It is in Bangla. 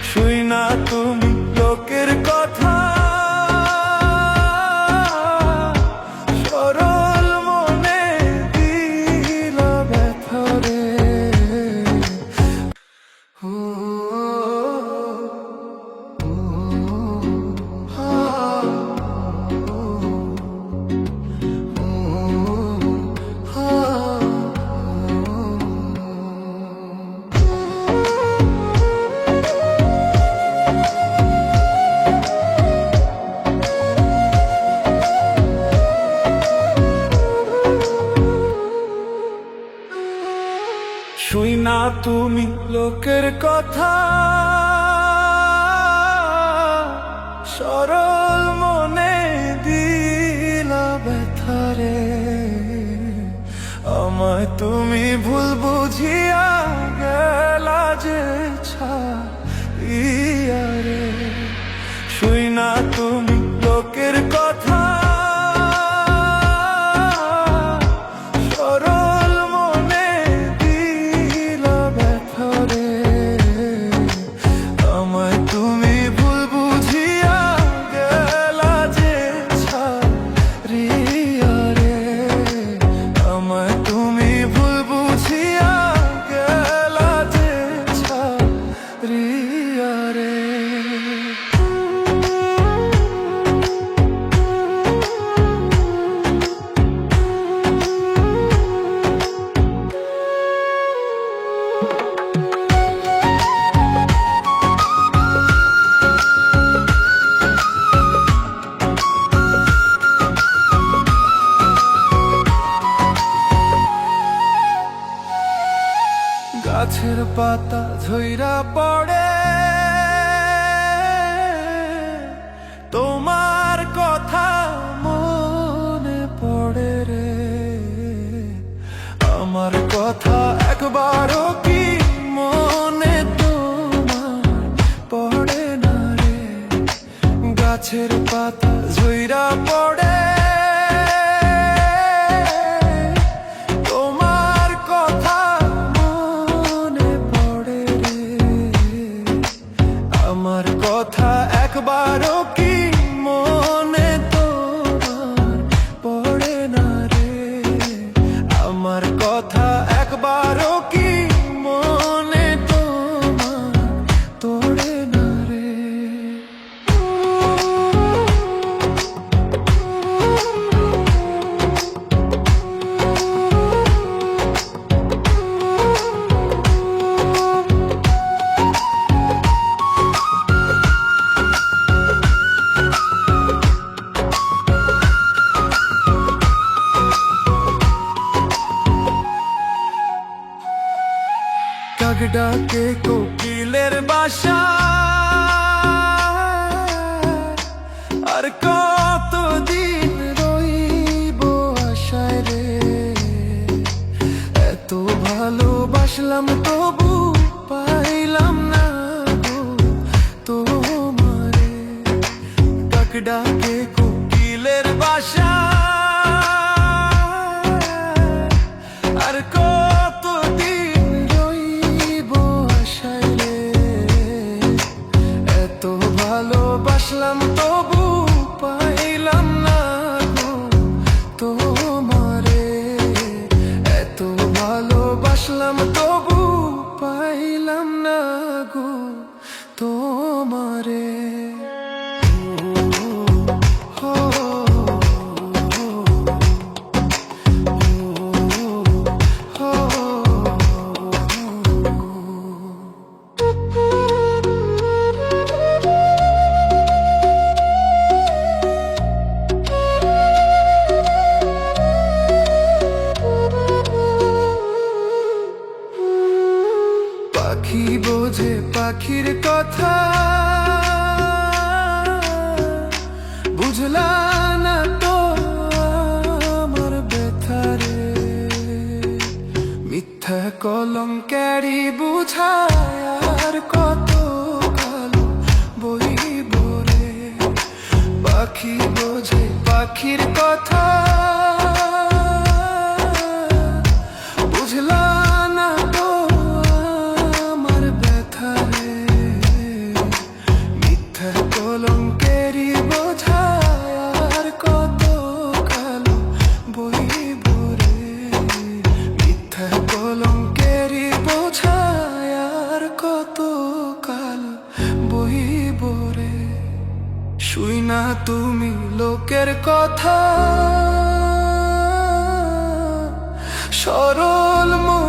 শুই না তুমি লোকের কথা, সরল মনে দিলা ব্যথা রে। শুই না তুমি লোকের কথা, সরল মনে দিলা ব্যথা রে। আমায় তুমি ভুল বুঝিয়া গেলা যে ছাড়িয়া রে। শুই না তুমি লোকের কথা, গাছের পাতা ঝইরা পড়ে তোমার কথা মনে পড়ে রে। আমার কথা একবারও কি মনে তোমার পড়ে না রে। গাছের পাতা ঝইরা পড়ে একবারও কি মনে তোমার পড়ে না রে। আমার কথা একবারও কি মনে তোমার তোড়ে না রে। কাক ডাকে কোকিলের বাসা, আর কতদিন রইব আশায় রে। এত ভালোবাসলাম তবু পাইলাম না গো তোমারে। কাক ডাকে কোকিলের বাসা, আর ভালোবাসলাম তবু পাইলাম না গো তোমারে। এত ভালোবাসলাম তবু পাইলাম না গো তোমারে। পাখি বোঝে পাখির কথা, বুঝলা না তো আমার ব্যথা রে। মিথ্যা কলঙ্কেরই বুঝায় আর কত কালো বইব রে। পাখি বোঝে পাখির কথা, বুঝলা না তো আমার ব্যথা রে। শুই না তুমি লোকের কথা, সরল মন